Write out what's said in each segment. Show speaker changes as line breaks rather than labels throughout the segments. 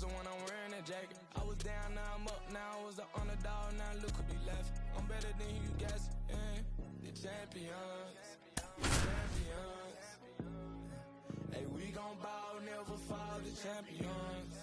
soldier when I'm wearing that jacket. I was down, now I'm up, now I was the underdog, now look who be left. I'm better than you guess, yeah. The champions. Hey, we gon' ball, never fall, the champions.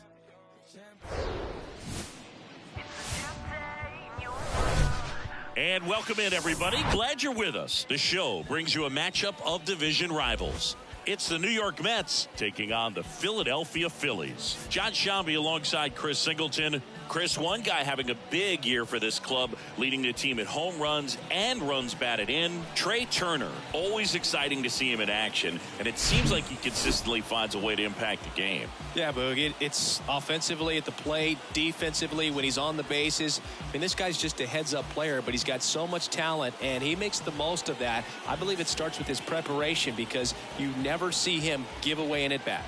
And welcome in, everybody. Glad you're with us. The show brings you a matchup of division rivals. It's the New York Mets taking on the Philadelphia Phillies. John Shambi alongside Chris Singleton. Chris, one guy having a big year for this club, leading the team at home runs and runs batted in. Trey Turner, always exciting to see him in action, and it seems like he consistently finds a way to impact the game.
Yeah, Boog, it's offensively at the plate, defensively when he's on the bases. I mean, this guy's just a heads-up player, but he's got so much talent, and he makes the most of that. I believe it starts with his preparation because you never see him give away an at-bat.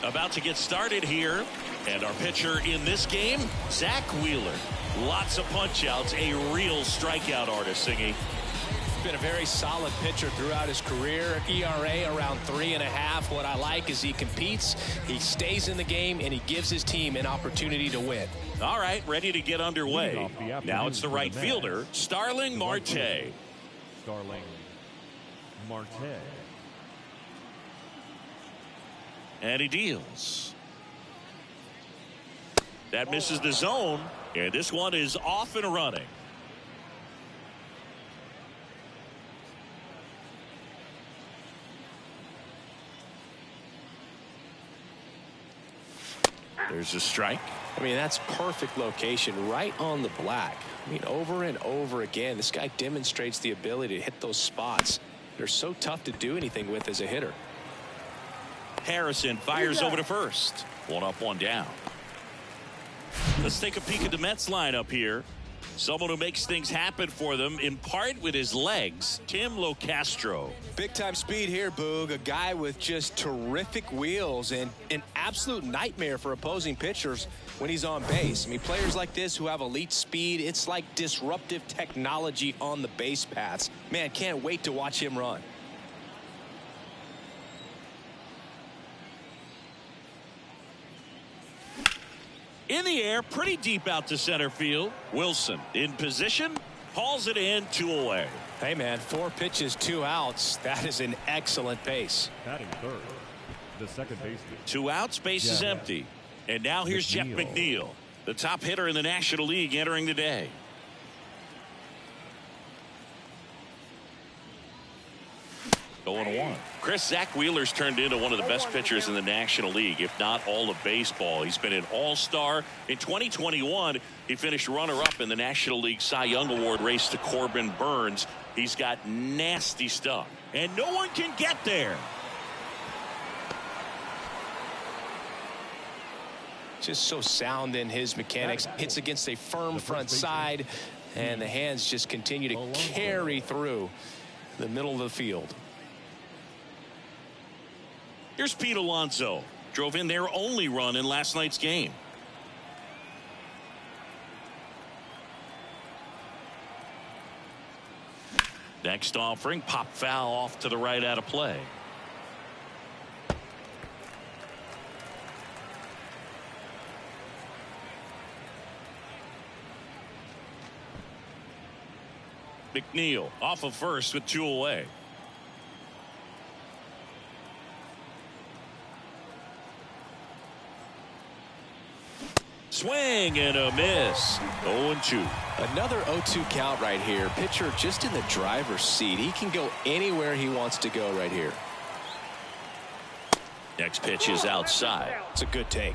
About to get started here, and our pitcher in this game, Zach Wheeler. Lots of punch-outs, a real strikeout artist, Singy.
Been a very solid pitcher throughout his career. ERA around 3.5. What I like is he competes, he stays in the game, and he gives his team an opportunity to win.
All right, ready to get underway. Now it's the right fielder, Starling Marte.
Starling Marte.
And he deals. That misses the zone, and this one is off and running. There's a strike.
I mean, that's perfect location, right on the black. I mean, over and over again, this guy demonstrates the ability to hit those spots. They're so tough to do anything with as a hitter.
Harrison fires over to first. One up, one down. Let's take a peek at the Mets lineup here. Someone who makes things happen for them, in part with his legs, Tim Locastro.
Big-time speed here, Boog. A guy with just terrific wheels and an absolute nightmare for opposing pitchers when he's on base. I mean, players like this who have elite speed, it's like disruptive technology on the base paths. Man, can't wait to watch him run.
In the air, pretty deep out to center field. Wilson in position, hauls it in, 2 away.
Hey, man, 4 pitches, 2 outs. That is an excellent pace.
Batting third, the second baseman.
2 outs, base is empty. And now here's Jeff McNeil, the top hitter in the National League entering the day. Going 1. Chris, Zach Wheeler's turned into one of the best pitchers in the National League, if not all of baseball. He's been an all-star. In 2021, he finished runner-up in the National League Cy Young Award race to Corbin Burns. He's got nasty stuff, and no one can get there.
Just so sound in his mechanics. Hits against a firm front side, and the hands just continue to carry through the middle of the field.
Here's Pete Alonso. Drove in their only run in last night's game. Next offering, pop foul off to the right out of play. McNeil off of first with 2 away. Swing and a miss. 0-2.
Another 0-2 count right here. Pitcher just in the driver's seat. He can go anywhere he wants to go right here.
Next pitch is outside.
It's a good take.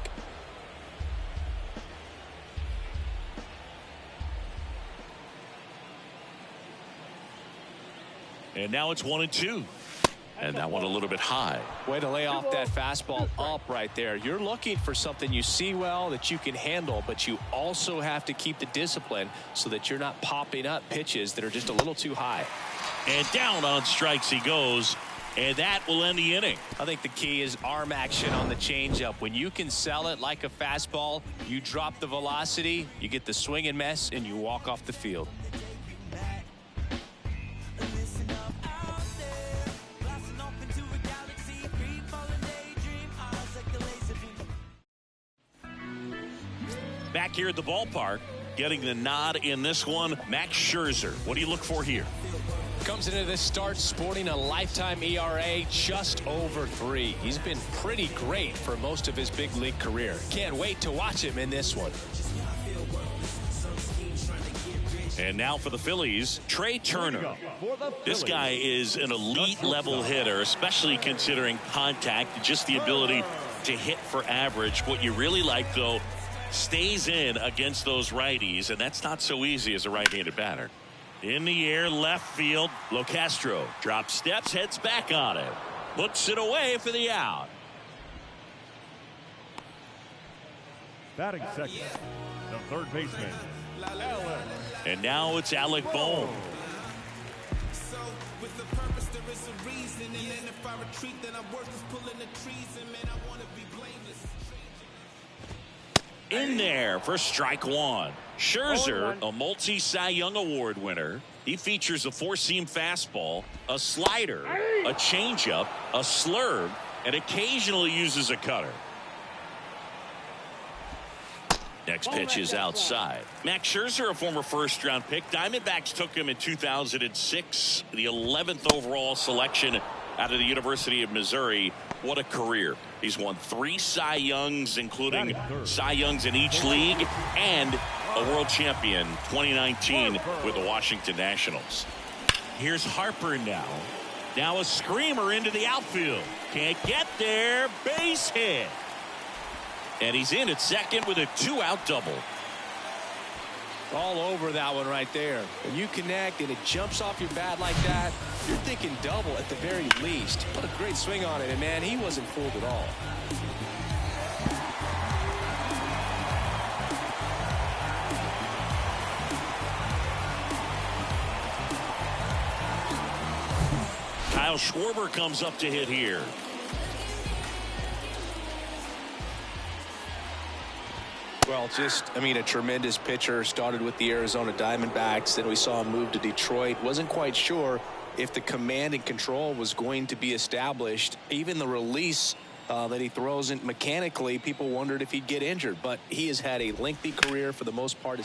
And now it's 1-2. And that one a little bit high.
Way to lay off that fastball up right there. You're looking for something you see well that you can handle, but you also have to keep the discipline so that you're not popping up pitches that are just a little too high.
And down on strikes he goes, and that will end the inning.
I think the key is arm action on the changeup. When you can sell it like a fastball, you drop the velocity, you get the swing and miss, and you walk off the field.
Back here at the ballpark, getting the nod in this one, Max Scherzer. What do you look for here?
Comes into this start sporting a lifetime ERA just over 3. He's been pretty great for most of his big league career. Can't wait to watch him in this one.
And now for the Phillies, Trey Turner. This guy is an elite level hitter, especially considering contact, just the ability to hit for average. What you really like, though, stays in against those righties, and that's not so easy as a right-handed batter. In the air, left field, Locastro drops steps, heads back on it. Puts it away for the out.
Batting second, the third baseman, Alec.
And now it's Alec Bohm.
So with the purpose there is a reason, and then if I retreat then I'm worth is pulling the trees, and man I want to be blameless.
In there for strike one. Scherzer, a multi-Cy Young Award winner. He features a four-seam fastball, a slider, a changeup, a slurve, and occasionally uses a cutter. Next pitch is outside. Max Scherzer, a former first-round pick. Diamondbacks took him in 2006, the 11th overall selection out of the University of Missouri. What a career. He's won 3 Cy Youngs, including Cy Youngs in each league, and a world champion 2019 with the Washington Nationals. Here's Harper now. Now a screamer into the outfield. Can't get there. Base hit. And he's in at second with a 2-out double.
All over that one right there. When you connect and it jumps off your bat like that, you're thinking double at the very least. What a great swing on it, and man, he wasn't fooled at all.
Kyle Schwarber comes up to hit here.
Well, a tremendous pitcher. Started with the Arizona Diamondbacks. Then we saw him move to Detroit. Wasn't quite sure if the command and control was going to be established. Even the release that he throws in mechanically, people wondered if he'd get injured. But he has had a lengthy career for the most part.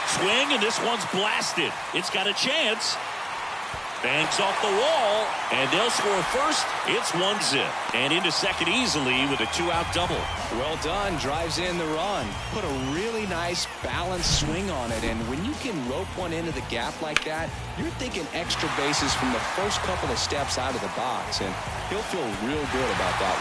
Swing, and this one's blasted. It's got a chance. Banks off the wall, and they'll score first. It's 1-0. And into second easily with a 2-out double.
Well done. Drives in the run. Put a really nice balanced swing on it. And when you can rope one into the gap like that, you're thinking extra bases from the first couple of steps out of the box. And he'll feel real good about that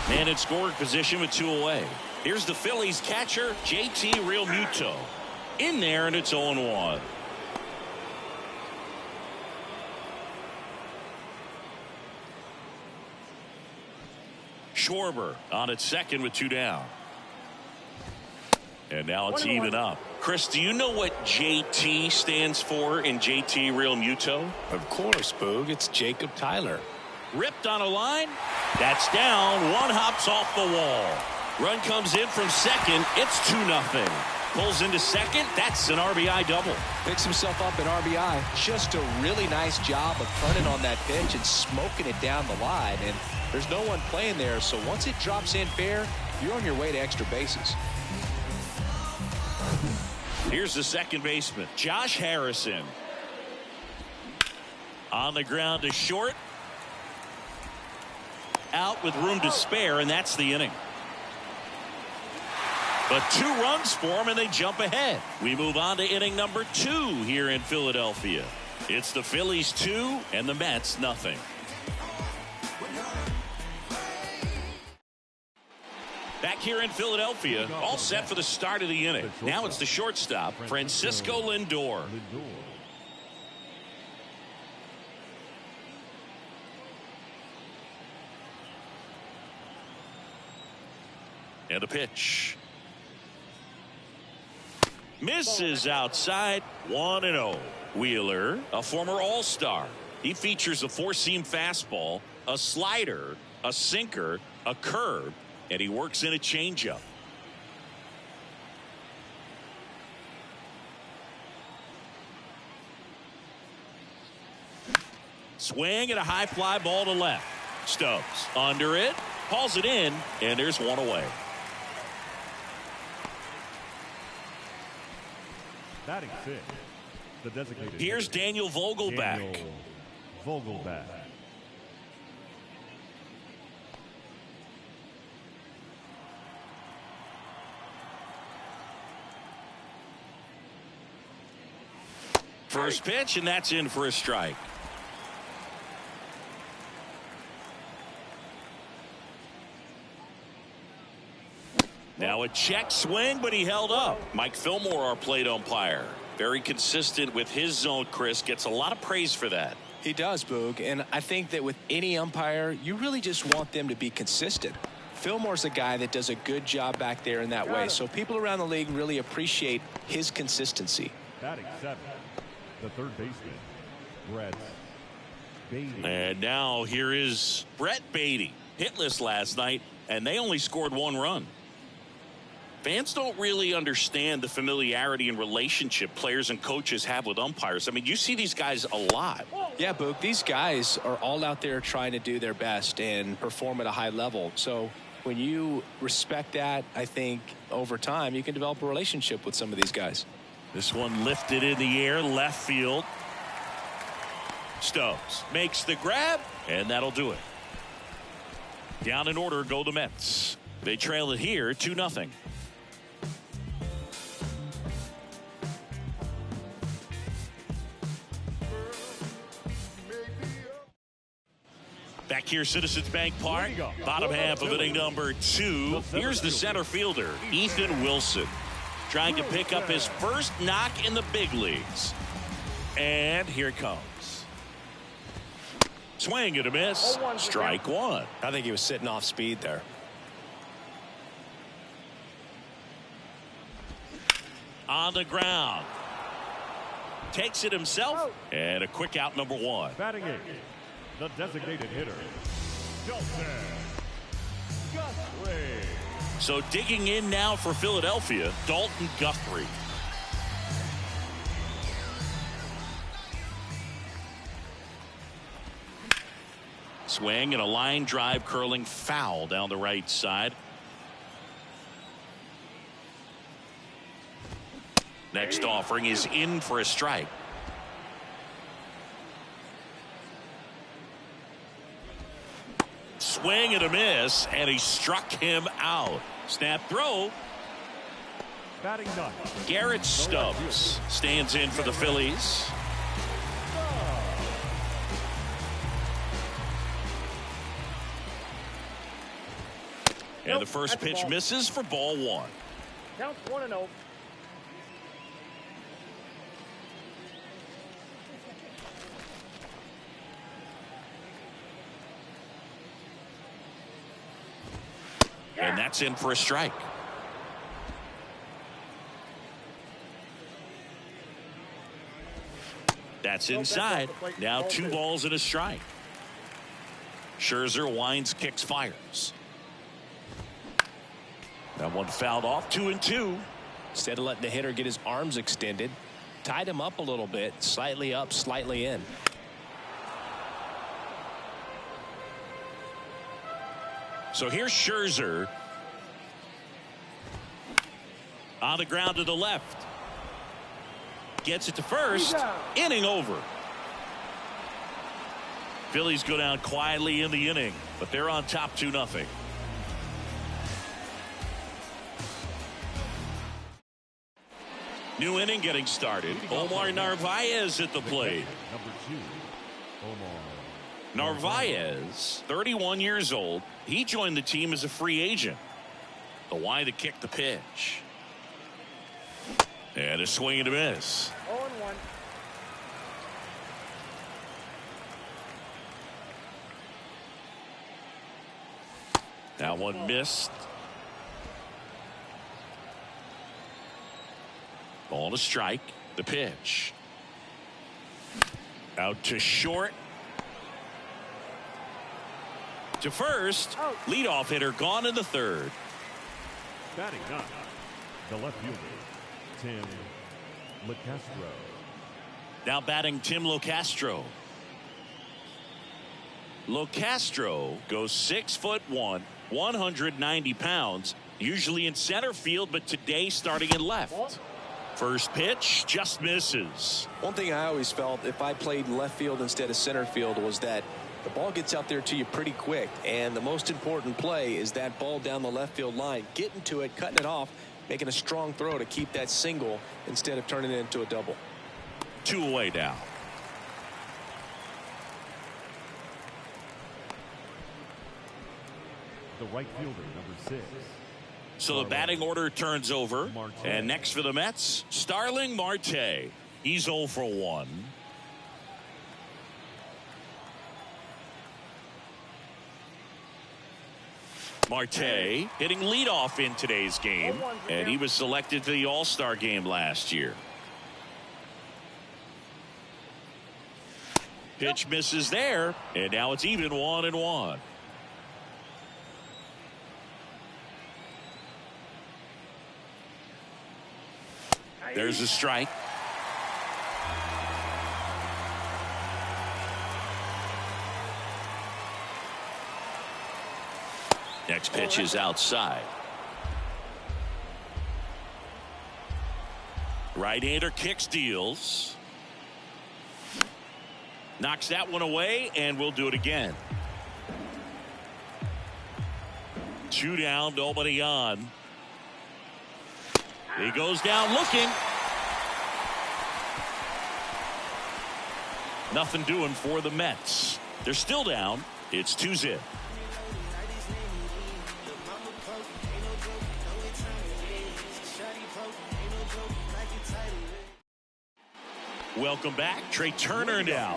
one. Man in scoring position with 2 away. Here's the Phillies catcher, JT Realmuto. In there, and it's 0-1. Schwarber on at second with 2 down. And now it's even up. Chris, do you know what JT stands for in JT Realmuto?
Of course, Boog. It's Jacob Tyler.
Ripped on a line. That's down. One hops off the wall. Run comes in from second. It's 2-0. Pulls into second. That's an RBI double.
Picks himself up an RBI. Just a really nice job of turning on that pitch and smoking it down the line. And there's no one playing there, so once it drops in fair, you're on your way to extra bases.
Here's the second baseman, Josh Harrison. On the ground to short. Out with room to spare, and that's the inning. But 2 runs for them, and they jump ahead. We move on to inning number 2 here in Philadelphia. It's the Phillies 2 and the Mets nothing. Back here in Philadelphia, all set for the start of the inning. Now it's the shortstop, Francisco Lindor. And a pitch. Misses outside. 1-0. Wheeler, a former All-Star. He features a 4-seam fastball, a slider, a sinker, a curve, and he works in a changeup. Swing and a high fly ball to left. Stubbs under it, hauls it in, and there's one away.
Batting fifth, the designated.
Here's Daniel Vogelback.
Daniel Vogelback.
First pitch, and that's in for a strike. Now a check swing, but he held up. Mike Fillmore, our plate umpire. Very consistent with his zone, Chris. Gets a lot of praise for that.
He does, Boog. And I think that with any umpire, you really just want them to be consistent. Fillmore's a guy that does a good job back there in that way. So people around the league really appreciate his consistency.
Batting seventh, the third baseman, Brett Beatty.
And now here is Brett Beatty. Hitless last night, and they only scored one run. Fans don't really understand the familiarity and relationship players and coaches have with umpires. I mean, you see these guys a lot.
Yeah, Boog, these guys are all out there trying to do their best and perform at a high level. So when you respect that, I think over time you can develop a relationship with some of these guys.
This one lifted in the air, left field. Stubbs makes the grab, and that'll do it. Down in order go the Mets. They trail it here 2-0. Back here, Citizens Bank Park, bottom half of inning number 2. Here's the center fielder, Ethan Wilson, trying to pick up his first knock in the big leagues. And here it comes. Swing and a miss. Strike one.
I think he was sitting off speed there.
On the ground. Takes it himself. And a quick out, number 1.
Batting eighth, the designated hitter, Dalton Guthrie.
So digging in now for Philadelphia, Dalton Guthrie. Swing and a line drive curling foul down the right side. Next offering is in for a strike. Swing and a miss, and he struck him out. Snap throw.
Batting ninth,
Garrett Stubbs stands in for the Phillies. And the first pitch misses for ball 1.
Count 1-0.
And that's in for a strike. That's inside. Now 2 balls and a strike. Scherzer winds, kicks, fires. That one fouled off. 2-2.
Instead of letting the hitter get his arms extended, tied him up a little bit, slightly up, slightly in.
So here's Scherzer. On the ground to the left. Gets it to first. Inning over. Phillies go down quietly in the inning, but they're on top 2-0. New inning getting started. Omar Narvaez at the plate.
number 2, Omar
Narvaez, 31 years old. He joined the team as a free agent. The wide to kick the pitch. And a swing and a miss.
0-1.
That one missed. Ball to strike. The pitch. Out to short. To first. Leadoff hitter gone in the third.
Batting ninth, the left fielder, Tim LeCastro.
Now batting Tim LeCastro. Locastro goes 6'1", 190 pounds, usually in center field, but today starting in left. First pitch just misses.
One thing I always felt if I played left field instead of center field was that the ball gets out there to you pretty quick, and the most important play is that ball down the left field line, getting to it, cutting it off, making a strong throw to keep that single instead of turning it into a double.
2 away now.
The right fielder, number 6.
So the batting order turns over, and next for the Mets, Starling Marte. He's 0 for 1. Marte hitting leadoff in today's game, and he was selected for the All-Star game last year. Pitch misses there, and now it's even 1-1. There's a strike. Next pitch is outside. Right-hander kicks, deals. Knocks that one away, and we'll do it again. 2 down, nobody on. He goes down looking. Nothing doing for the Mets. They're still down. It's 2-0. Welcome back. Trey Turner now.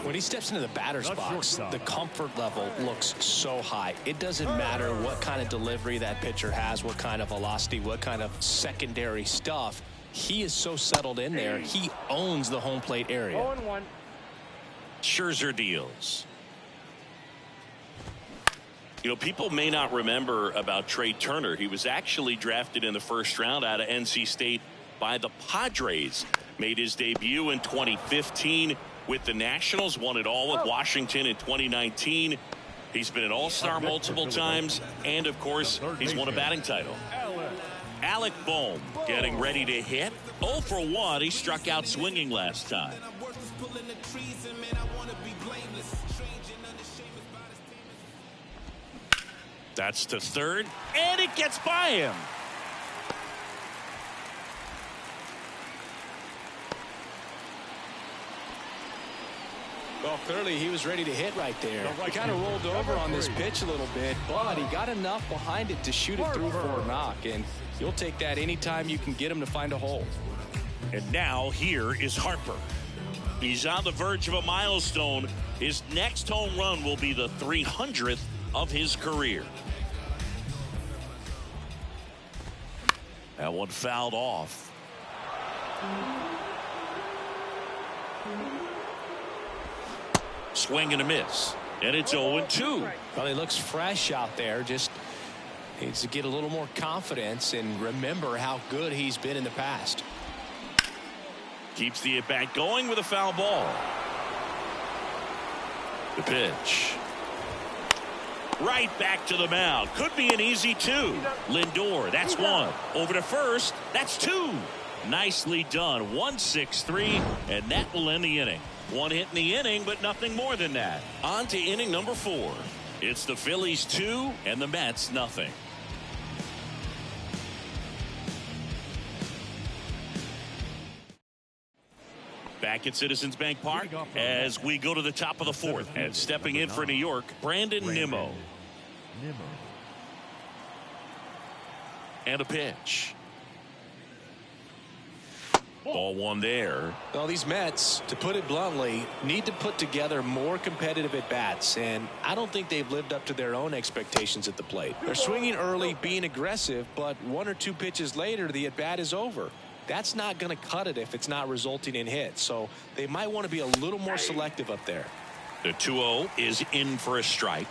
When he steps into the batter's box, the comfort level looks so high. It doesn't matter what kind of delivery that pitcher has, what kind of velocity, what kind of secondary stuff. He is so settled in there. He owns the home plate area.
0-1.
Scherzer deals. You know, people may not remember about Trey Turner. He was actually drafted in the first round out of NC State by the Padres. Made his debut in 2015 with the Nationals, won it all with Washington in 2019. He's been an all-star multiple times, and of course he's won a batting title. Alec Bohm getting ready to hit. 0 for 1. He struck out swinging last time. That's to third, and it gets by him.
Well, clearly he was ready to hit right there. He kind of rolled over on this pitch a little bit, but he got enough behind it to shoot it through for a knock, and you'll take that anytime you can get him to find a hole.
And now here is Harper. He's on the verge of a milestone. His next home run will be the 300th of his career. That one fouled off. Swing and a miss, and it's 0-2.
Well, he looks fresh out there. Just needs to get a little more confidence and remember how good he's been in the past.
Keeps the at-bat going with a foul ball. The pitch. Right back to the mound. Could be an easy 2. Lindor, that's 1. Over to first, that's 2. Nicely done. 1-6-3, and that will end the inning. 1 hit in the inning, but nothing more than that. On to inning number 4. It's the Phillies 2 and the Mets nothing. Back at Citizens Bank Park as we go to the top of the 4th. And stepping in for New York, Brandon Nimmo. And a pitch. Ball 1 there.
Well, these Mets, to put it bluntly, need to put together more competitive at-bats, and I don't think they've lived up to their own expectations at the plate. They're swinging early, being aggressive, but 1 or 2 pitches later, the at-bat is over. That's not going to cut it if it's not resulting in hits, so they might want to be a little more selective up there.
The 2-0 is in for a strike.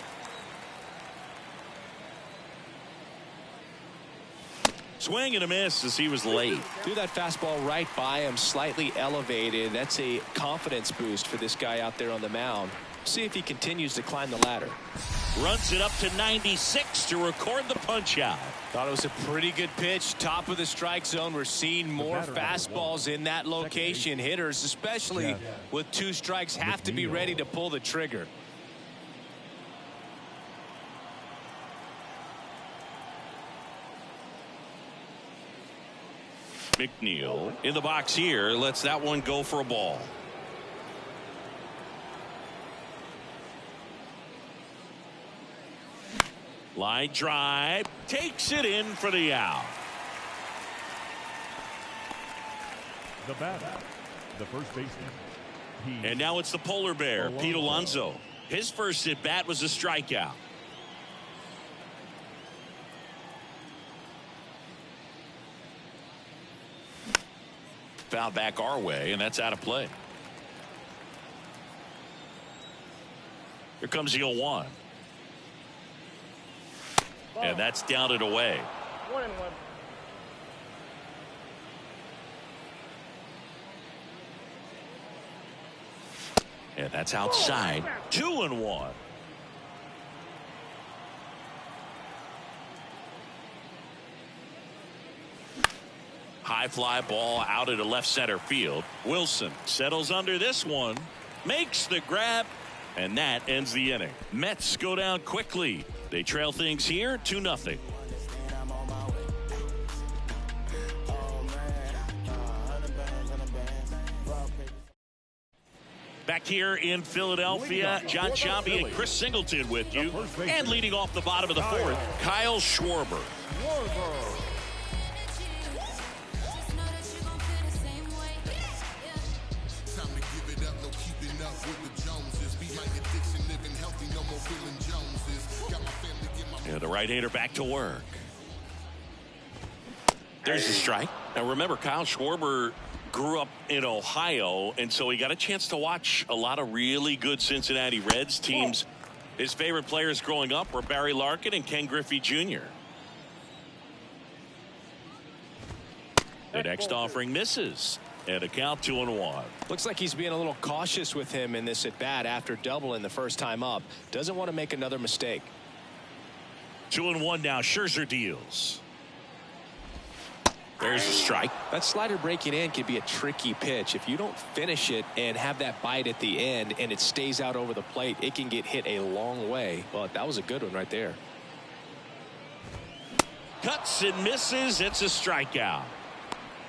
Swing and a miss as he was late.
Threw that fastball right by him, slightly elevated. That's a confidence boost for this guy out there on the mound. See if he continues to climb the ladder.
Runs it up to 96 to record the punch out.
Thought it was a pretty good pitch. Top of the strike zone. We're seeing more fastballs in that location. Hitters, especially with 2 strikes, have to be ready to pull the trigger.
McNeil in the box here. Lets that one go for a ball. Line drive, takes it in for the out.
The batter, the first baseman.
And now it's the polar bear, Pete Alonso. His first at bat was a strikeout. Foul back our way, and that's out of play. Here comes the 0-1. And that's down and away.
1-1.
And that's outside. 2-1. High fly ball out into left center field. Wilson settles under this one, makes the grab, and that ends the inning. Mets go down quickly. They trail things here 2-0. Back here in Philadelphia, John Sciambi and Chris Singleton with you. And leading off the bottom of the 4th, Kyle Schwarber. Yeah, the right-hander back to work. There's the strike. Now remember, Kyle Schwarber grew up in Ohio, and so he got a chance to watch a lot of really good Cincinnati Reds teams. His favorite players growing up were Barry Larkin and Ken Griffey Jr. The next offering misses, and a count 2-1.
Looks like he's being a little cautious with him in this at bat after doubling the first time up. Doesn't want to make another mistake.
2-1 now. Scherzer deals. There's a strike.
That slider breaking in can be a tricky pitch. If you don't finish it and have that bite at the end and it stays out over the plate, it can get hit a long way. But that was a good one right there.
Cuts and misses. It's a strikeout.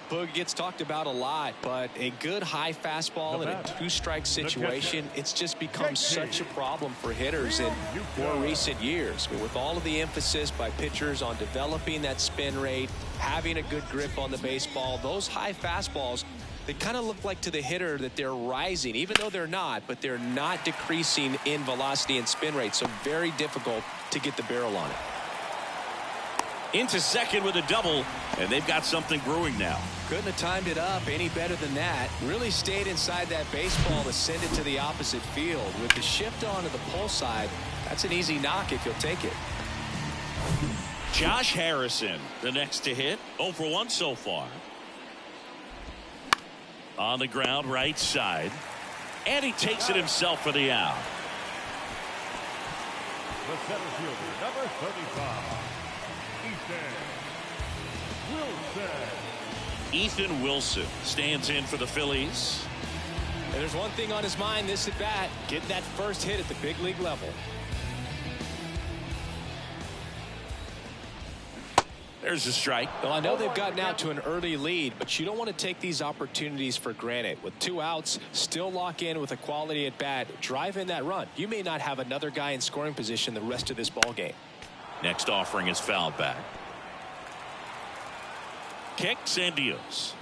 Boog gets talked about a lot, but a good high fastball in a 2-strike situation, it's just become such a problem for hitters in more recent years. I mean, with all of the emphasis by pitchers on developing that spin rate, having a good grip on the baseball, those high fastballs, they kind of look like to the hitter that they're rising, even though they're not, but they're not decreasing in velocity and spin rate, so very difficult to get the barrel on it.
Into second with a double, and they've got something brewing now.
Couldn't have timed it up any better than that. Really stayed inside that baseball to send it to the opposite field. With the shift on to the pull side, that's an easy knock if you'll take it.
Josh Harrison, the next to hit. 0 for 1 so far. On the ground, right side. And he takes it himself for the out.
The center fielder, number 35.
Ethan Wilson stands in for the Phillies.
And there's one thing on his mind this at bat, getting that first hit at the big league level.
There's a strike.
Well, I know they've gotten out to an early lead, but you don't want to take these opportunities for granted. With 2 outs, still lock in with a quality at bat, drive in that run. You may not have another guy in scoring position the rest of this ball game.
Next offering is fouled back. Kicks and deals.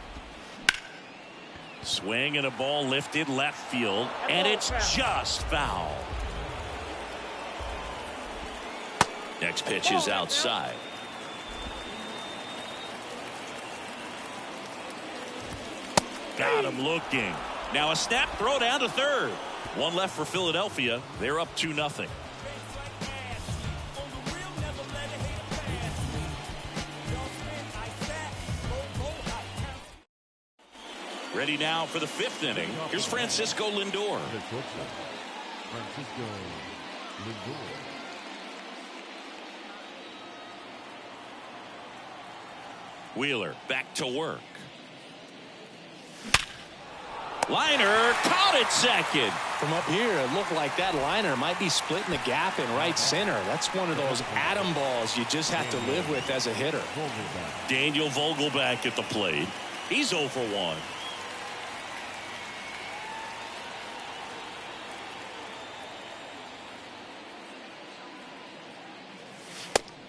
Swing and a ball lifted left field, and it's just foul. Next pitch is outside. Got him looking. Now a snap throw down to third. One left for Philadelphia. They're up 2-0. Ready now for the 5th inning. Here's Francisco Lindor. Wheeler back to work. Liner caught it second.
From up here, it looked like that liner might be splitting the gap in right center. That's one of those atom balls you just have to live with as a hitter.
Daniel Vogelback at the plate. He's 0 for 1.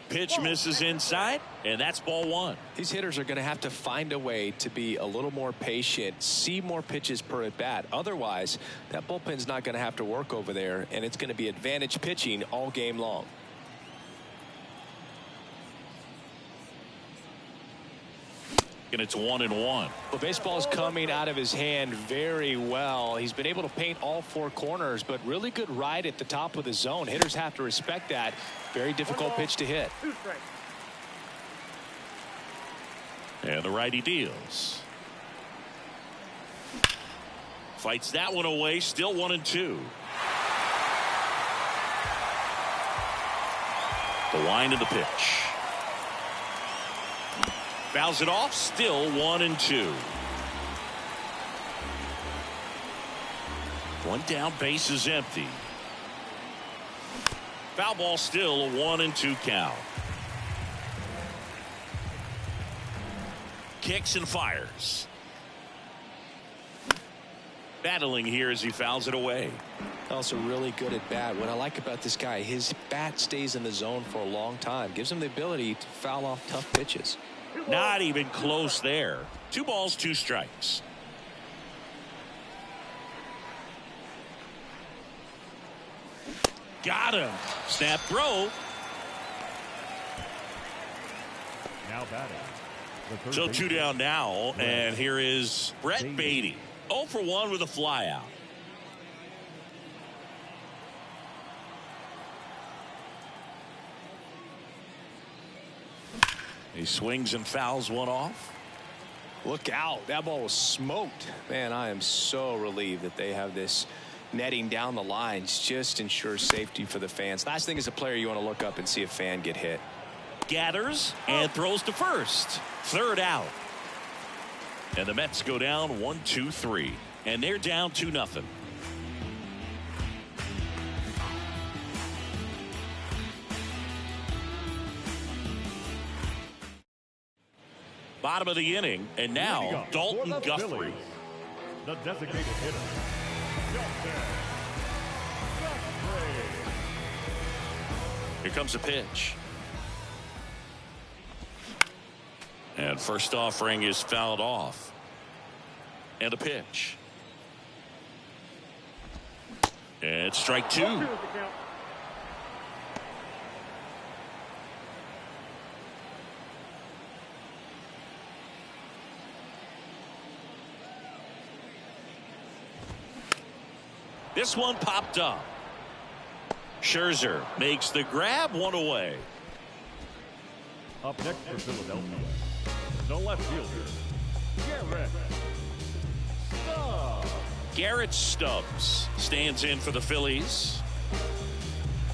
Pitch misses inside, and that's ball 1.
These hitters are going to have to find a way to be a little more patient, see more pitches per at bat. Otherwise, that bullpen's not going to have to work over there, and it's going to be advantage pitching all game long.
And it's 1-1.
Well, baseball's coming out of his hand very well. He's been able to paint all 4 corners, but really good ride at the top of the zone. Hitters have to respect that. Very difficult pitch to hit.
And the righty deals. Fights that one away. Still 1-2. The wind of the pitch. Fouls it off. Still 1-2. One down, base is empty. Foul ball, still a 1-2 count. Kicks and fires. Battling here as he fouls it away.
Also really good at bat. What I like about this guy, his bat stays in the zone for a long time. Gives him the ability to foul off tough pitches.
Not even close there. 2 balls, 2 strikes. Got him. Snap throw.
Now batting.
So 2 down now, and here is Brett Beatty. 0 for 1 with a flyout. He swings and fouls one off.
Look out. That ball was smoked. Man, I am so relieved that they have this netting down the lines. Just ensures safety for the fans. Last thing as a player, you want to look up and see a fan get hit.
Gathers and throws to first. 3rd out. And the Mets go down 1-2-3. And they're down 2-0. Bottom of the inning, and now Dalton Guthrie.
The designated hitter.
Here comes a pitch. And first offering is fouled off. And a pitch. And strike 2. This one popped up. Scherzer makes the grab, 1 away.
Up next for Philadelphia, the left fielder, Garrett Stubbs.
Garrett Stubbs stands in for the Phillies.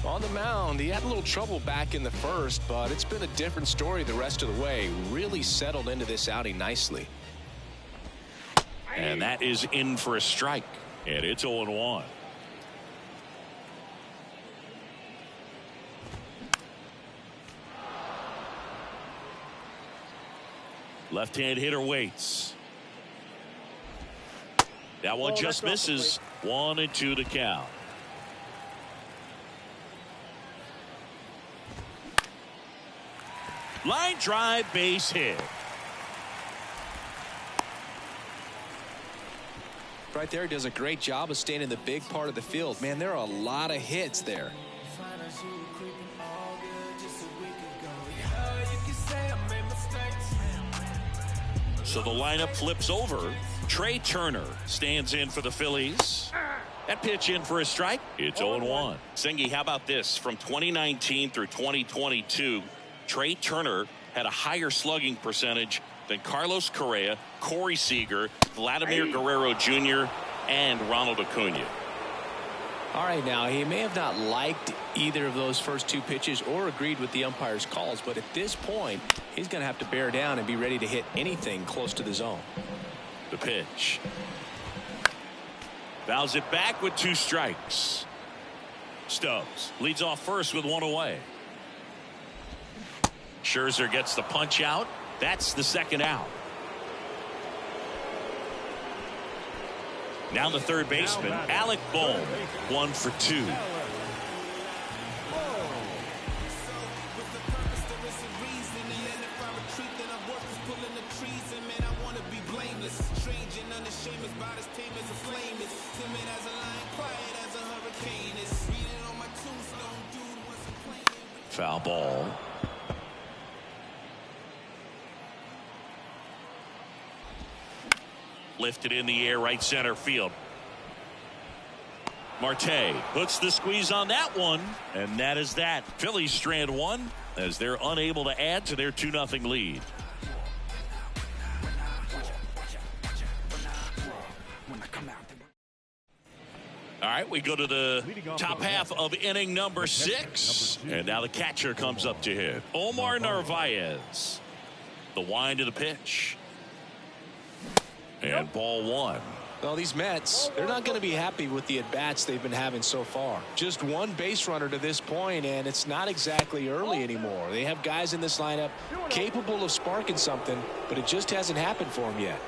On the mound, he had a little trouble back in the first, but it's been a different story the rest of the way. Really settled into this outing nicely.
And that is in for a strike. And it's 0-1. Left-hand hitter waits. That one just misses. 1-2 to count. Line drive, base hit.
Right there, he does a great job of staying in the big part of the field. Man, there are a lot of hits there.
So the lineup flips over. Trey Turner stands in for the Phillies. That pitch in for a strike. It's 0-1. Singy, how about this? From 2019 through 2022, Trey Turner had a higher slugging percentage than Carlos Correa, Corey Seager, Vladimir Guerrero Jr., and Ronald Acuna.
All right, now he may have not liked either of those first two pitches or agreed with the umpire's calls, but at this point he's going to have to bear down and be ready to hit anything close to the zone.
The pitch. Fouls it back with 2 strikes. Stubbs leads off first with 1 away. Scherzer gets the punch out. That's the second out. Now the third baseman, Alec Bohm, 1 for 2. Foul ball. Lifted in the air, right center field. Marte puts the squeeze on that one, and that is that. Phillies strand 1 as they're unable to add to their 2-0 lead. All right, we go to the top half of inning number 6, and now the catcher comes up to hit. Omar Narvaez. The wind of the pitch. And ball 1.
Well, these Mets, they're not going to be happy with the at-bats they've been having so far. Just 1 base runner to this point, and it's not exactly early anymore. They have guys in this lineup capable of sparking something, but it just hasn't happened for them yet.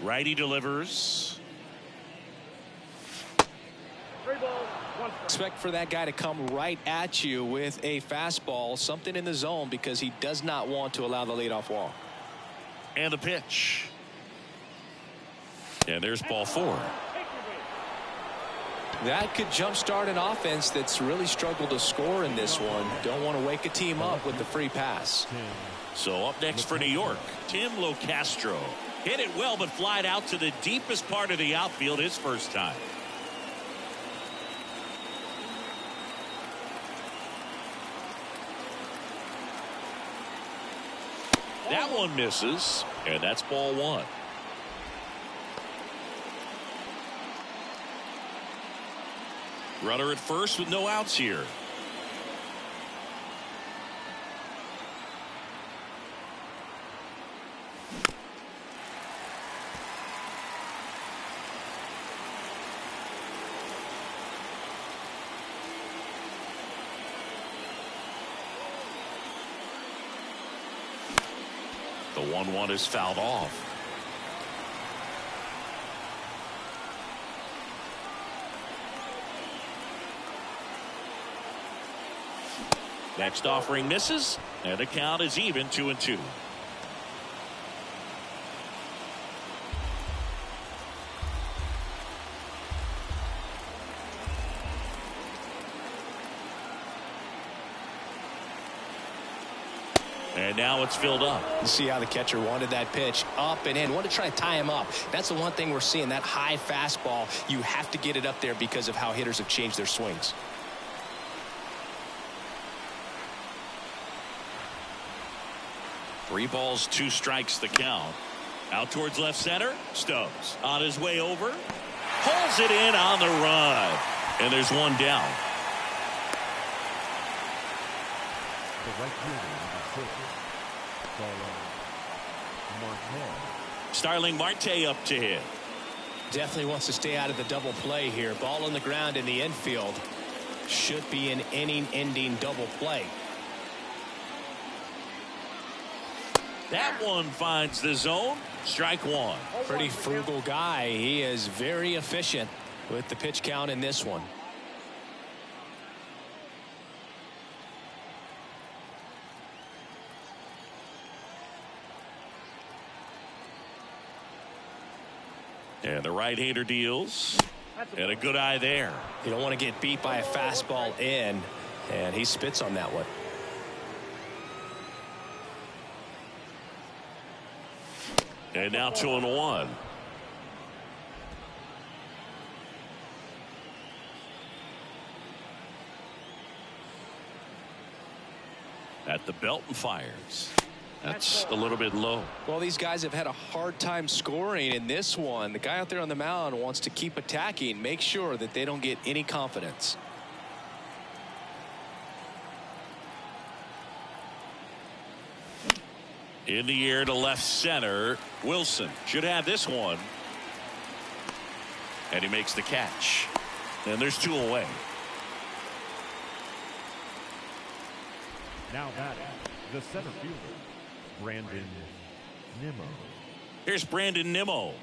Righty delivers.
Expect for that guy to come right at you with a fastball, something in the zone, because he does not want to allow the leadoff walk.
And the pitch. And there's ball 4.
That could jumpstart an offense that's really struggled to score in this one. Don't want to wake a team up with the free pass.
So up next for New York, Tim Locastro. Hit it well, but flied out to the deepest part of the outfield his first time. That one misses, and that's ball 1. Runner at first with no outs here. The 1-1 is fouled off. Next offering misses, and the count is even 2-2. And now it's filled up.
You see how the catcher wanted that pitch up and in. Want to try to tie him up. That's the one thing we're seeing, that high fastball. You have to get it up there because of how hitters have changed their swings.
Three balls, 2 strikes the count. Out towards left center. Stubbs on his way over. Pulls it in on the run. And there's one down. Starling Marte up to hit.
Definitely wants to stay out of the double play here. Ball on the ground in the infield. Should be an inning-ending double play.
That one finds the zone. Strike 1.
Pretty frugal guy. He is very efficient with the pitch count in this one.
And the right-hander deals. And a good eye there.
You don't want to get beat by a fastball in. And he spits on that one.
And now 2-1. At the belt and fires. That's a little bit low.
Well, these guys have had a hard time scoring in this one. The guy out there on the mound wants to keep attacking, make sure that they don't get any confidence.
In the air to left center. Wilson should have this one. And he makes the catch. And there's 2 away.
Now batting, the center fielder, Brandon Nimmo.
Here's Brandon Nimmo.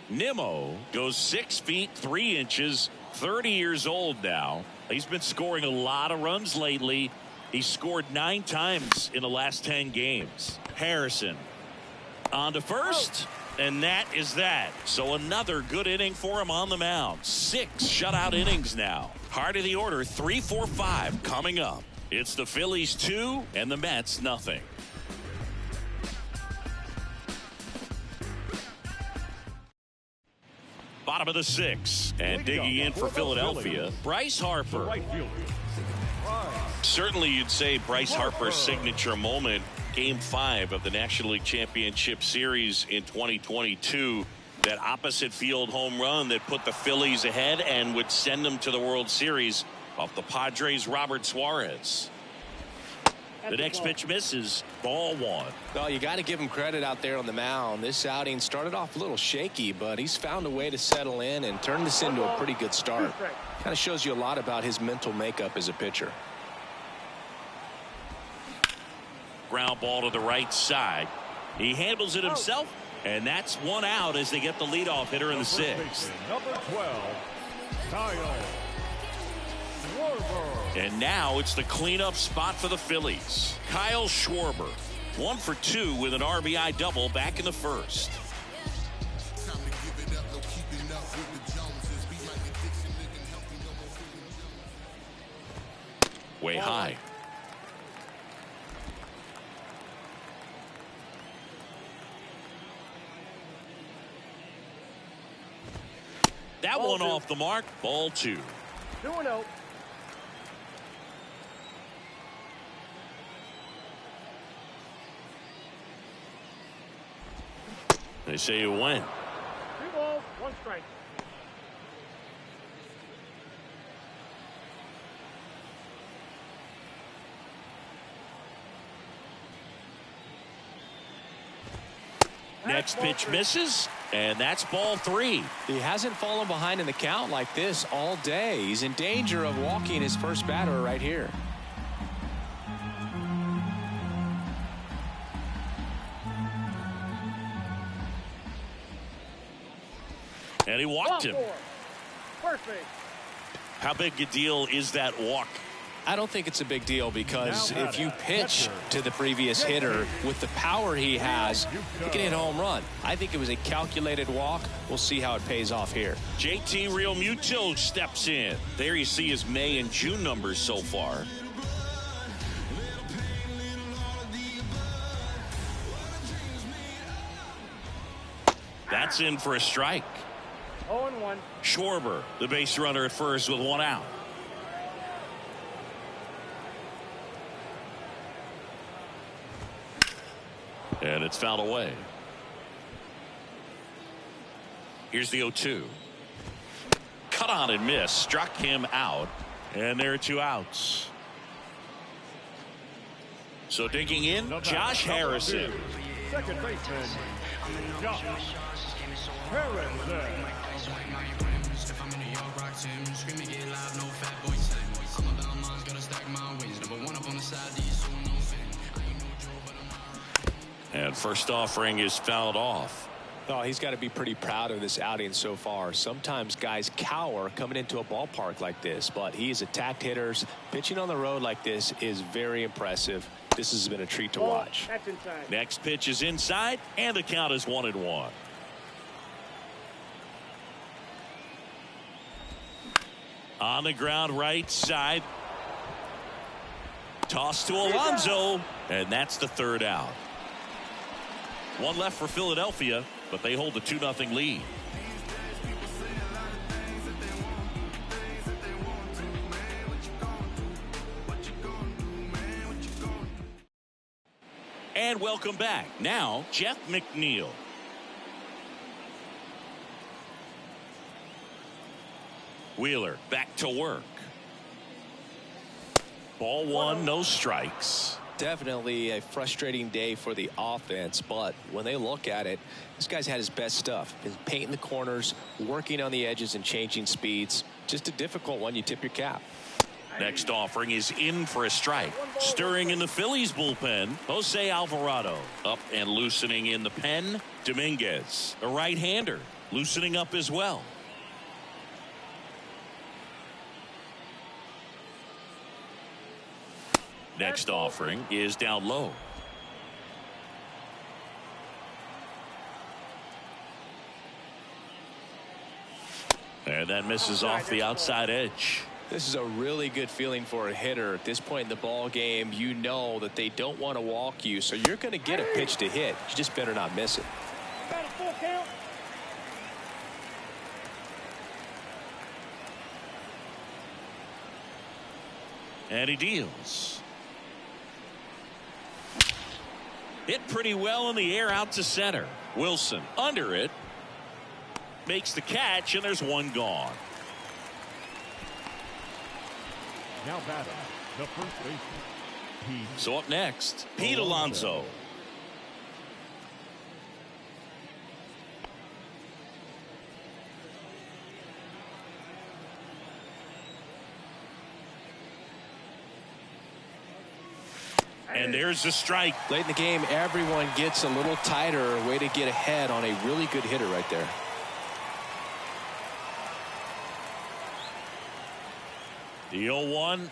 Nimmo goes 6 feet 3 inches, 30 years old now. He's been scoring a lot of runs lately. He scored 9 times in the last 10 games. Harrison on to first. And that is that. So another good inning for him on the mound. 6 shutout innings now. Heart of the order, 3, 4, 5 coming up. It's the Phillies 2 and the Mets nothing. Bottom of the 6th. And digging in for Philadelphia, Bryce Harper.
Right fielder.
Certainly you'd say Bryce Harper's signature moment, Game 5 of the National League Championship Series in 2022. That opposite field home run that put the Phillies ahead and would send them to the World Series off the Padres' Robert Suarez. The next pitch misses. Ball 1.
Well, you got to give him credit out there on the mound. This outing started off a little shaky, but he's found a way to settle in and turn this into a pretty good start. Kind of shows you a lot about his mental makeup as a pitcher.
Ground ball to the right side. He handles it himself, and that's 1 out as they get the leadoff hitter in the 6th.
Number 12, Kyle Schwarber.
And now it's the cleanup spot for the Phillies. Kyle Schwarber, 1 for 2 with an RBI double back in the 1st. Way high. That one off the mark. Ball 2.
2-0.
They say you win.
2 balls, 1 strike.
Next pitch misses, and that's ball 3.
He hasn't fallen behind in the count like this all day. He's in danger of walking his first batter right here.
And he walked him.
Perfect.
How big a deal is that walk?
I don't think it's a big deal because if you pitch to the previous hitter with the power he has, he can hit a home run. I think it was a calculated walk. We'll see how it pays off here.
JT Realmuto steps in. There you see his May and June numbers so far. That's in for a strike.
0-1.
Schwarber, the base runner at first with 1 out. And it's fouled away. Here's the 0-2. Cut on and miss. Struck him out. And there are 2 outs. So digging in, Josh Harrison.
Second baseman, Josh Harrison.
And first offering is fouled off.
Oh, he's got to be pretty proud of this outing so far. Sometimes guys cower coming into a ballpark like this, but he's attacked hitters. Pitching on the road like this is very impressive. This has been a treat to watch.
That's inside.
Next pitch is inside, and the count is 1-1. On the ground right side. Toss to Alonso, and that's the 3rd out. 1 left for Philadelphia, but they hold a 2-0 lead. And welcome back. Now, Jeff McNeil. Wheeler back to work. Ball one, no strikes.
Definitely a frustrating day for the offense, but when they look at it, this guy's had his best stuff. Been painting the corners, working on the edges and changing speeds. Just a difficult one. You tip your cap.
Next offering is in for a strike. Stirring in the Phillies bullpen, Jose Alvarado. Up and loosening in the pen, Dominguez. A right-hander, loosening up as well. Next offering is down low. And that misses off the outside edge.
This is a really good feeling for a hitter. At this point in the ball game, you know that they don't want to walk you, so you're going to get a pitch to hit. You just better not miss it.
Got a full count.
And he deals. Hit pretty well in the air out to center. Wilson under it. Makes the catch, and there's one gone.
Now batting, the first baseman.
So up next, Pete Alonso. And there's the strike.
Late in the game, everyone gets a little tighter. Way to get ahead on a really good hitter right there.
The 0-1.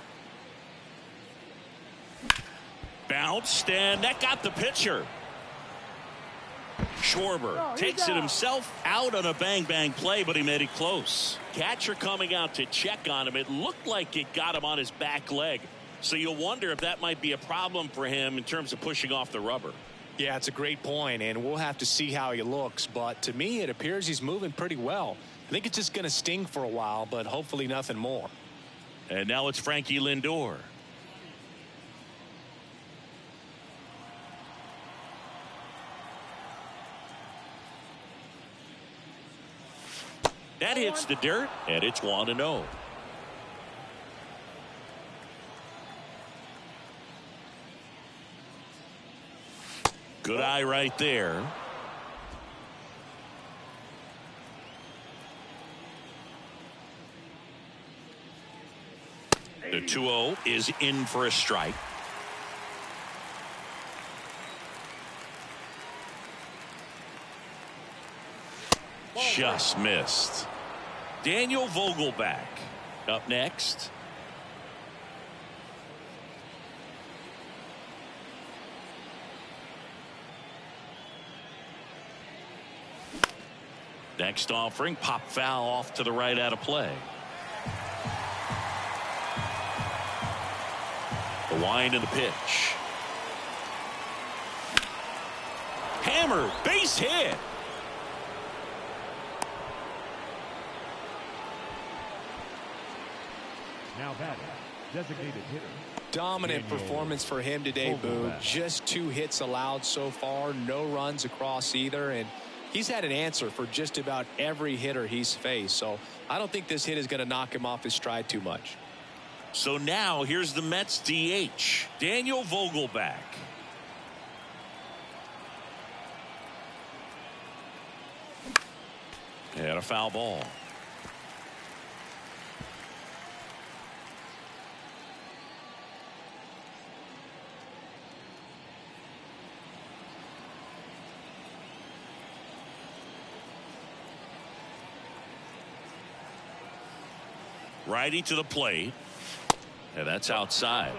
Bounced, and that got the pitcher. Schwarber takes it himself out on a bang-bang play, but he made it close. Catcher coming out to check on him. It looked like it got him on his back leg. So you'll wonder if that might be a problem for him in terms of pushing off the rubber.
Yeah, it's a great point, and we'll have to see how he looks. But to me, it appears he's moving pretty well. I think it's just going to sting for a while, but hopefully nothing more.
And now it's Frankie Lindor. That hits the dirt, and it's 1-0. Good eye right there. The 2-0 is in for a strike. Just missed. Daniel Vogelback up next. Next offering, pop foul off to the right out of play. The wind and the pitch. Hammer, base hit.
Now batting, designated hitter.
Dominant performance for him today, Boog. Just 2 hits allowed so far, no runs across either, and he's had an answer for just about every hitter he's faced. So I don't think this hit is going to knock him off his stride too much.
So now here's the Mets DH, Daniel Vogelback. And a foul ball. Righty to the plate. And that's outside.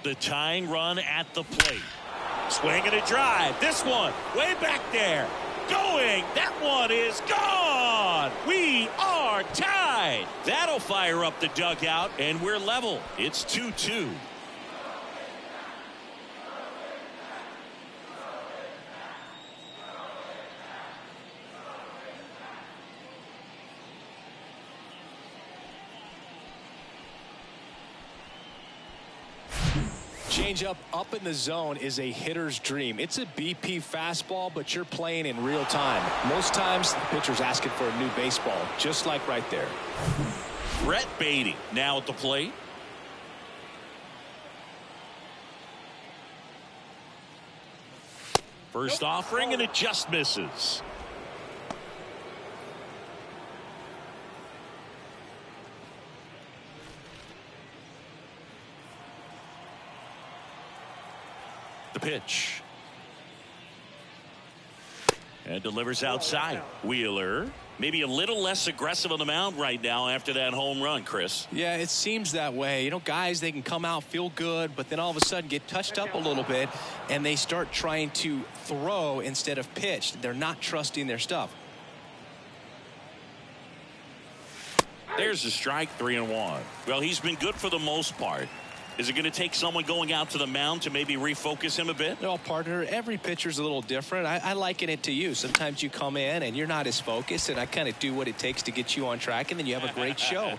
The tying run at the plate. Swing and a drive. This one way back there. Going. That one is gone. We are tied. That'll fire up the dugout, and we're level. It's 2-2.
Changeup up in the zone is a hitter's dream. It's a BP fastball, but you're playing in real time. Most times, the pitcher's asking for a new baseball, just like right there.
Brett Beatty now at the plate. First offering, and it just misses. The pitch. And delivers outside. Wheeler, maybe a little less aggressive on the mound right now after that home run, Chris.
Yeah, it seems that way. You know, guys, they can come out, feel good, but then all of a sudden get touched up a little bit, and they start trying to throw instead of pitch. They're not trusting their stuff.
There's a strike, 3-1. Well, he's been good for the most part. Is it going to take someone going out to the mound to maybe refocus him a bit?
No, partner, every pitcher's a little different. I liken it to you. Sometimes you come in and you're not as focused, and I kind of do what it takes to get you on track, and then you have a great show.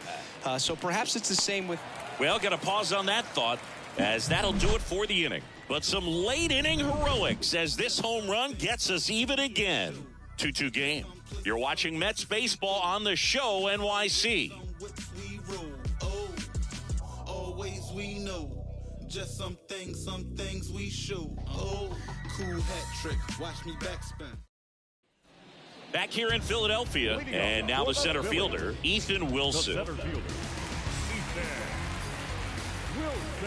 So perhaps it's the same with...
Well, got to pause on that thought, as that'll do it for the inning. But some late inning heroics as this home run gets us even again. 2-2 game. You're watching Mets baseball on the show, NYC.
We know just some things we show. Oh, cool hat trick. Watch me backspin.
Back here in Philadelphia, and now the center fielder, Ethan Wilson.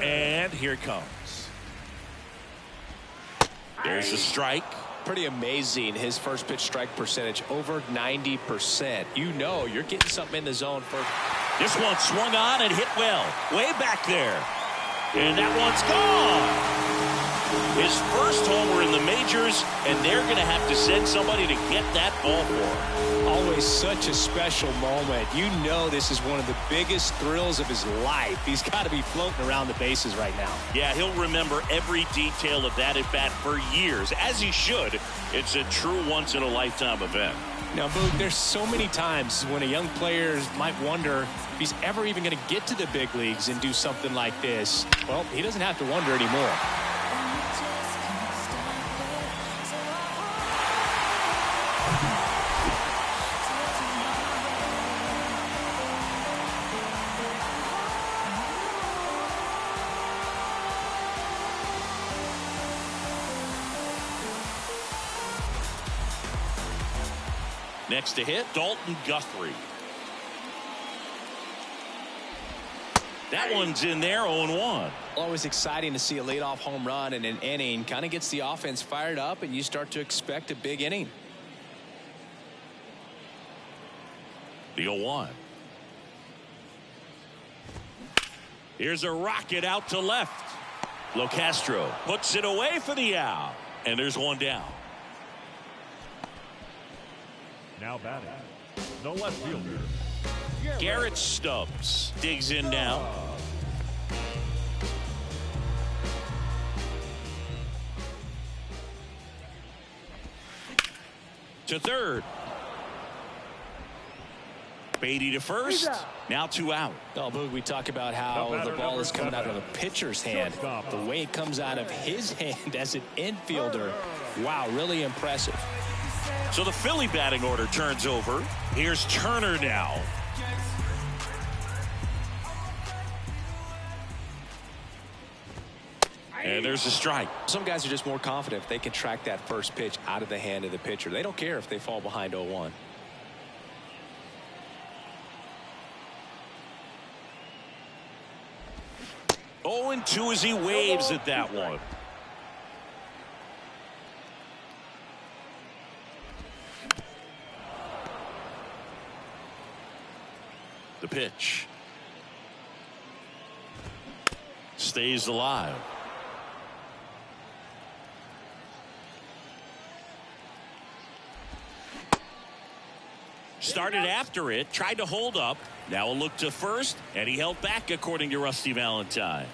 And here it comes. There's a strike.
Pretty amazing, his first pitch strike percentage, over 90%. You know you're getting something in the zone first.
This one swung on and hit well, way back there. And that one's gone. His first homer in the majors, and they're going to have to send somebody to get that ball for him.
Always such a special moment. You know this is one of the biggest thrills of his life. He's got to be floating around the bases right now.
Yeah, he'll remember every detail of that at-bat for years, as he should. It's a true once-in-a-lifetime event.
Now, Boog, there's so many times when a young player might wonder if he's ever even going to get to the big leagues and do something like this. Well, he doesn't have to wonder anymore.
Next to hit, Dalton Guthrie. That one's in there, 0-1.
Always exciting to see a leadoff home run in an inning. Kind of gets the offense fired up, and you start to expect a big inning.
The 0-1. Here's a rocket out to left. LoCastro puts it away for the out. And there's one down.
Now batting, the left fielder,
Garrett Stubbs digs in now. To third. Beatty to first. Now 2 out.
Oh, Boog, we talk about how the ball is coming out of a pitcher's hand. The way it comes out of his hand as an infielder, wow, really impressive.
So the Philly batting order turns over. Here's Turner now. And there's a strike.
Some guys are just more confident if they can track that first pitch out of the hand of the pitcher. They don't care if they fall behind 0-1.
Oh, and 2 as he waves at that one. The pitch. Stays alive. Started after it, tried to hold up. Now a look to first, and he held back according to Rusty Valentine.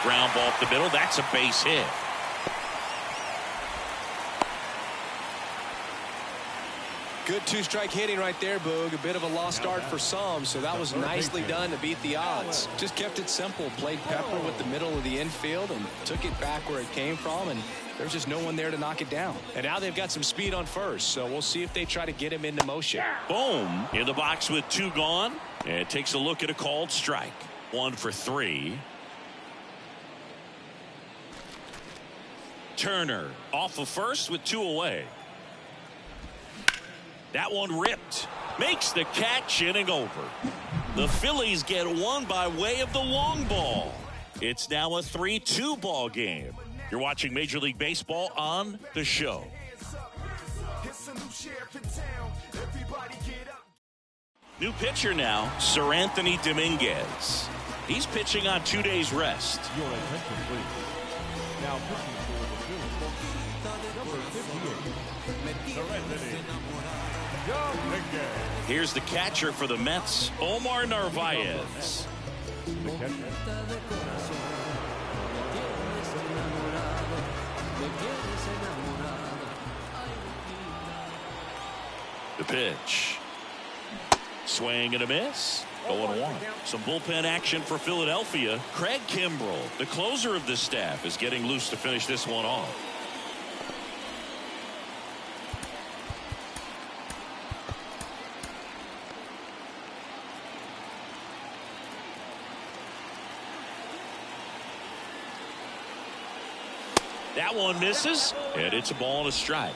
Ground ball up the middle. That's a base hit.
Good two-strike hitting right there, Boog. A bit of a lost start for some, so that was nicely done to beat the odds. Just kept it simple, played pepper with the middle of the infield and took it back where it came from, and there's just no one there to knock it down. And now they've got some speed on first, so we'll see if they try to get him into motion.
Boom in the box with 2 gone, and takes a look at a called strike. 1 for 3. Turner off of first with 2 away. That one ripped. Makes the catch, inning over. The Phillies get one by way of the long ball. It's now a 3-2 ball game. You're watching Major League Baseball on The Show. New pitcher now, Sir Anthony Dominguez. He's pitching on 2 days rest.
Your attention, please. Now pitching for the Phillies, number 58, Sir Anthony Dominguez.
Here's the catcher for the Mets, Omar Narvaez.
The catcher.
The pitch. Swing and a miss. 0-1. Some bullpen action for Philadelphia. Craig Kimbrell, the closer of this staff, is getting loose to finish this one off. That one misses, and it's a ball and a strike.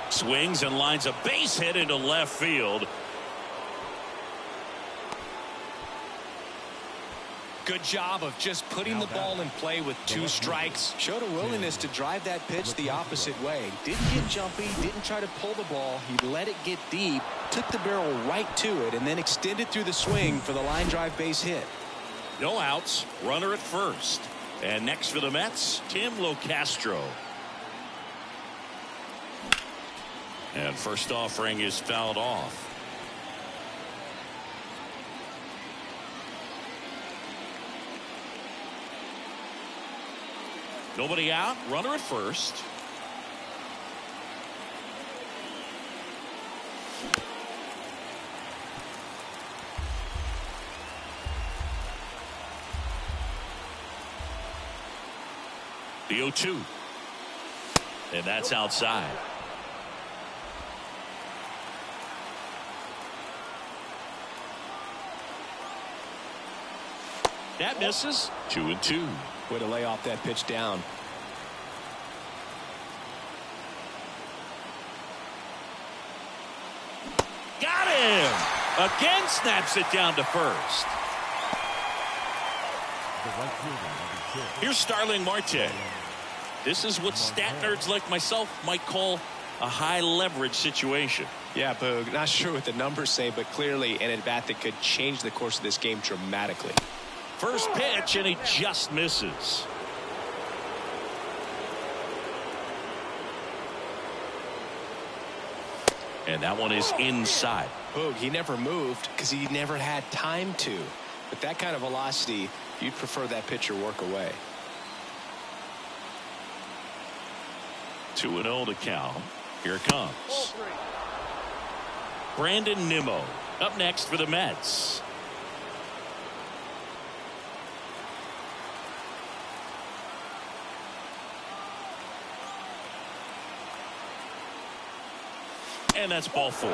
Swings and lines a base hit into left field.
Good job of just putting the ball in play with 2 strikes. Showed a willingness to drive that pitch the opposite way. Didn't get jumpy, didn't try to pull the ball. He let it get deep, took the barrel right to it, and then extended through the swing for the line drive base hit.
No outs, runner at first. And next for the Mets, Tim Locastro. And first offering is fouled off. Nobody out, runner at first. The 0-2. And that's outside. That misses. 2-2.
Way to lay off that pitch down.
Got him! Again snaps it down to first.
The right fielder, number 6.
Here's Starling Marte. This is what stat nerds like myself might call a high leverage situation.
Yeah, Boog, not sure what the numbers say, but clearly an at-bat that could change the course of this game dramatically.
First pitch, and he just misses. And that one is inside.
Boog, he never moved because he never had time to. With that kind of velocity, you'd prefer that pitcher work away.
2-0 to count. Here it comes. Brandon Nimmo up next for the Mets. And that's ball 4.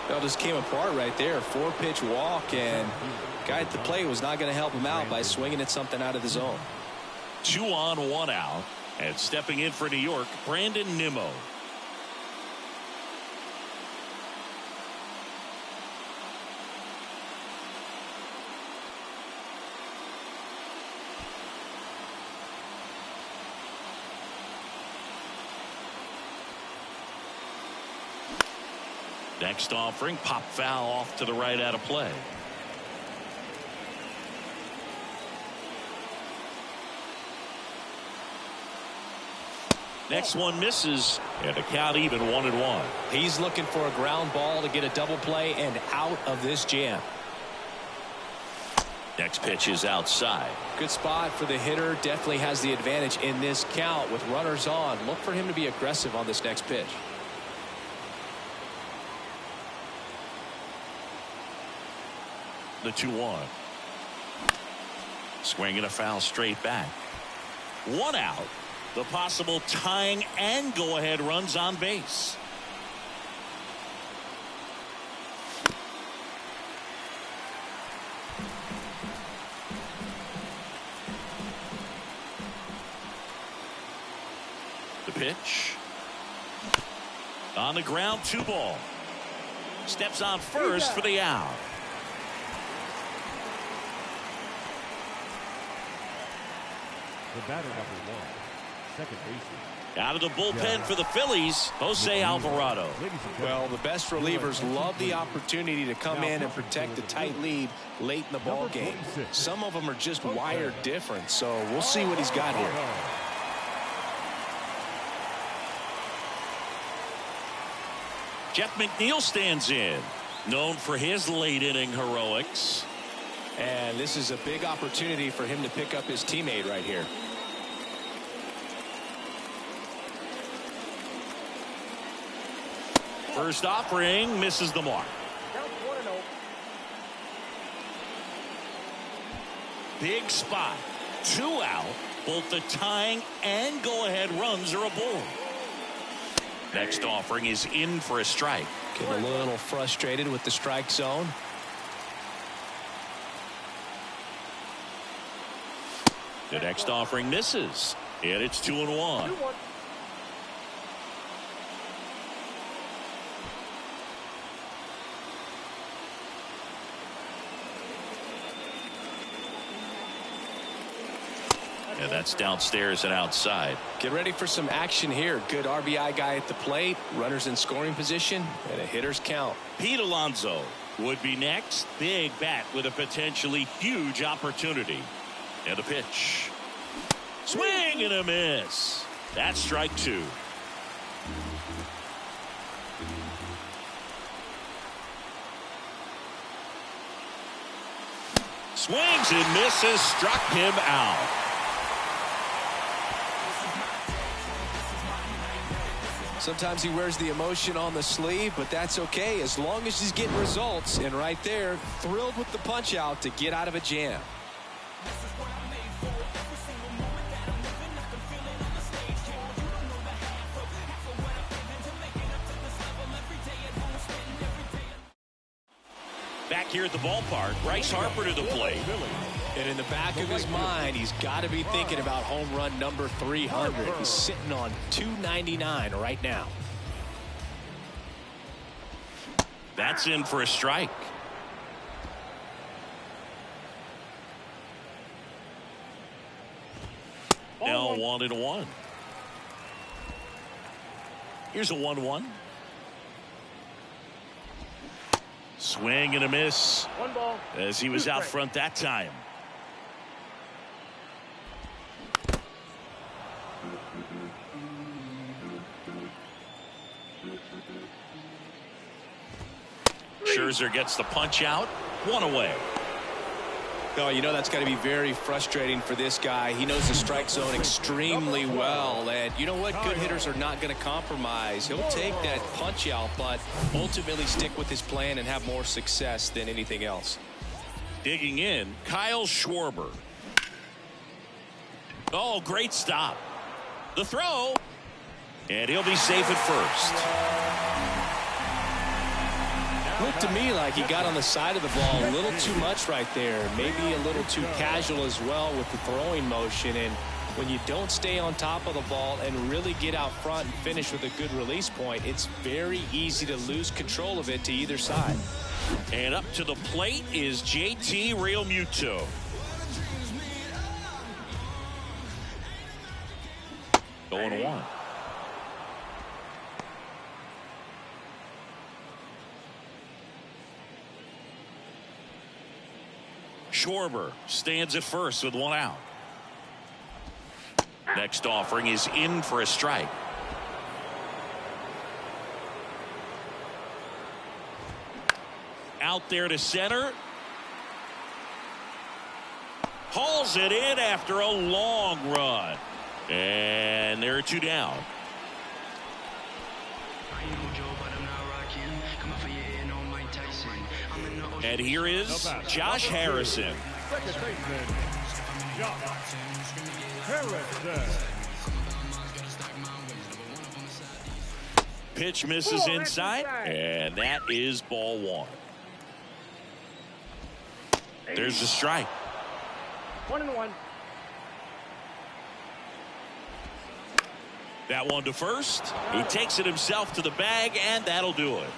Well, just came apart right there. 4-pitch walk, and guy at the plate was not going to help him out by swinging at something out of the zone.
2 on, 1 out. And stepping in for New York, Brandon Nimmo. Next offering, pop foul off to the right out of play. Next one misses, and the count even 1-1.
He's looking for a ground ball to get a double play and out of this jam.
Next pitch is outside.
Good spot for the hitter. Definitely has the advantage in this count with runners on. Look for him to be aggressive on this next pitch.
The 2-1. Swing and a foul straight back. One out. The possible tying and go-ahead runs on base. The pitch. On the ground, 2-ball. Steps on first for the out.
The batter number 1, second baseman.
Out of the bullpen for the Phillies, Jose Alvarado.
Well, the best relievers love the opportunity to come in and protect a tight lead late in the ball game. Some of them are just wired different, so we'll see what he's got here.
Jeff McNeil stands in, known for his late inning heroics.
And this is a big opportunity for him to pick up his teammate right here.
First offering misses the mark.
Count 1-0.
Big spot. 2 out. Both the tying and go-ahead runs are aboard. Next offering is in for a strike.
Getting a little frustrated with the strike zone.
The next offering misses, and it's 2-1.
2-1.
And that's downstairs and outside.
Get ready for some action here. Good RBI guy at the plate. Runners in scoring position and a hitter's count.
Pete Alonso would be next. Big bat with a potentially huge opportunity. And a pitch. Swing and a miss. That's strike 2. Swings and misses. Struck him out.
Sometimes he wears the emotion on the sleeve, but that's okay as long as he's getting results. And right there, thrilled with the punch out to get out of a jam.
Back here at the ballpark, Bryce Harper to the plate.
And in the back of his mind, he's got to be thinking about home run number 300. He's sitting on 299 right now.
That's in for a strike. Now 1-1. Here's a 1-1. Swing and a miss.
1 ball.
As he was out front that time. Scherzer gets the punch out. 1 away.
Oh, you know that's got to be very frustrating for this guy. He knows the strike zone extremely well. And you know what? Good hitters are not going to compromise. He'll take that punch out, but ultimately stick with his plan and have more success than anything else.
Digging in, Kyle Schwarber. Oh, great stop. The throw. And he'll be safe at first.
Looked to me like he got on the side of the ball a little too much right there. Maybe a little too casual as well with the throwing motion. And when you don't stay on top of the ball and really get out front and finish with a good release point, it's very easy to lose control of it to either side.
And up to the plate is JT Realmuto. Going 1. Schwarber stands at first with 1 out. Next offering is in for a strike. Out there to center. Hauls it in after a long run. And there are two down. And here is Josh Harrison.
Second baseman, Josh Harrison.
Pitch misses inside, and that is ball one. There's the strike.
1-1.
That one to first. He takes it himself to the bag, and that'll do it.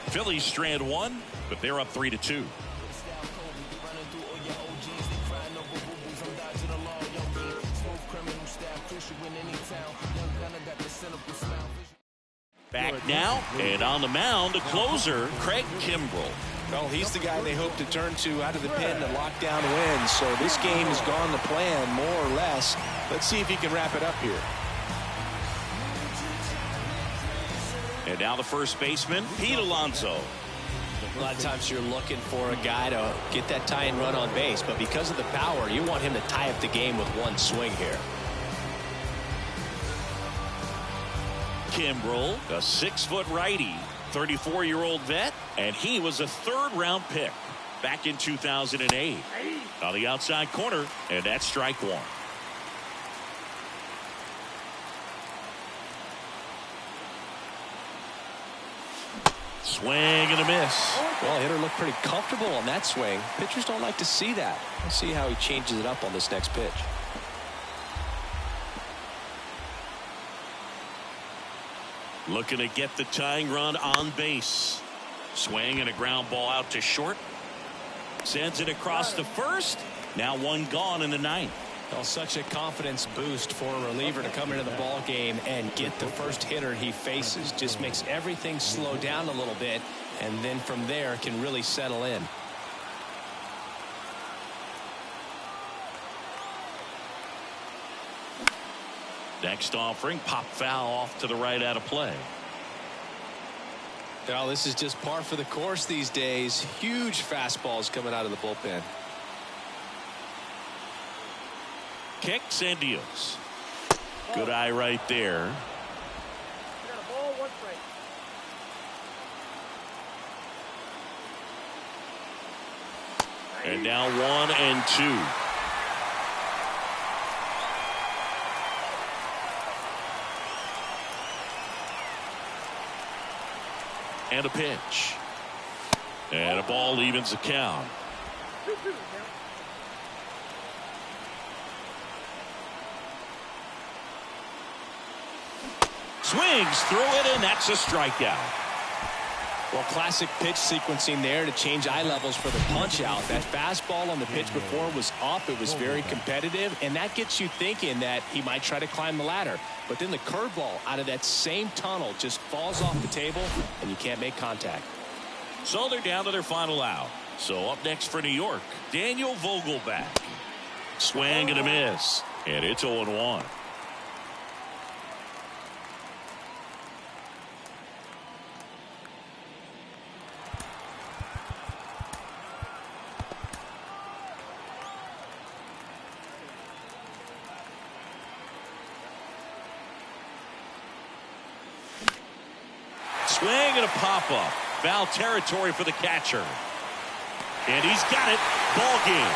Phillies strand one, but they're up 3-2. Back now, and on the mound, the closer, Craig Kimbrell.
Well, he's the guy they hope to turn to out of the pen to lock down wins. So this game has gone to plan, more or less. Let's see if he can wrap it up here.
And now the first baseman, Pete Alonso.
A lot of times you're looking for a guy to get that tying run on base, but because of the power, you want him to tie up the game with one swing here.
Kimbrell, a 6-foot righty, 34-year-old vet, and he was a third-round pick back in 2008. On the outside corner, and that's strike one. Swing and a miss.
Well, hitter looked pretty comfortable on that swing. Pitchers don't like to see that. We'll see how he changes it up on this next pitch.
Looking to get the tying run on base. Swing and a ground ball out to short. Sends it across to first. Now one gone in the ninth.
Well, such a confidence boost for a reliever to come into the ball game and get the first hitter he faces. Just makes everything slow down a little bit, and then from there can really settle in.
Next offering, pop foul off to the right out of play.
Well, this is just par for the course these days. Huge fastballs coming out of the bullpen.
Kicks and deals. Good eye right there.
You got a ball, 1 strike.
And now 1 and 2. And a pitch. And a ball evens the count.
2-2 now.
Swings through it, and that's a strikeout.
Well, classic pitch sequencing there to change eye levels for the punch out. That fastball on the pitch before was up. It was very competitive, and that gets you thinking that he might try to climb the ladder. But then the curveball out of that same tunnel just falls off the table, and you can't make contact.
So they're down to their final out. So up next for New York, Daniel Vogelback. Swing and a miss, and it's 0-1. Swing and a pop-up. Foul territory for the catcher. And he's got it. Ball game.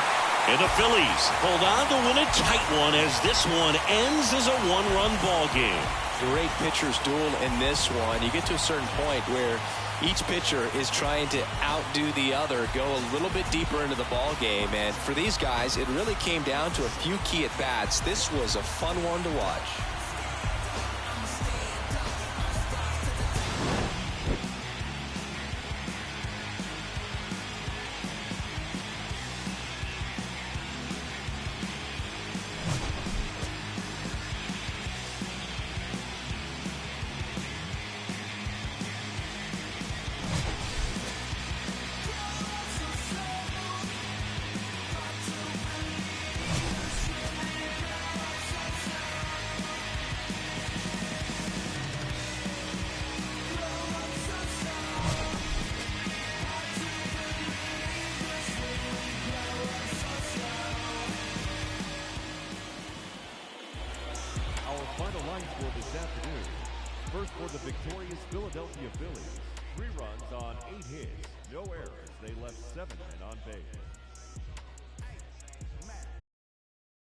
And the Phillies hold on to win a tight one as this one ends as a one-run ball game.
Great pitcher's duel in this one. You get to a certain point where each pitcher is trying to outdo the other, go a little bit deeper into the ball game. And for these guys, it really came down to a few key at-bats. This was a fun one to watch.
lines for this afternoon. First for the victorious Philadelphia Phillies. 3 runs on 8 hits, no errors. They left 7 men on base.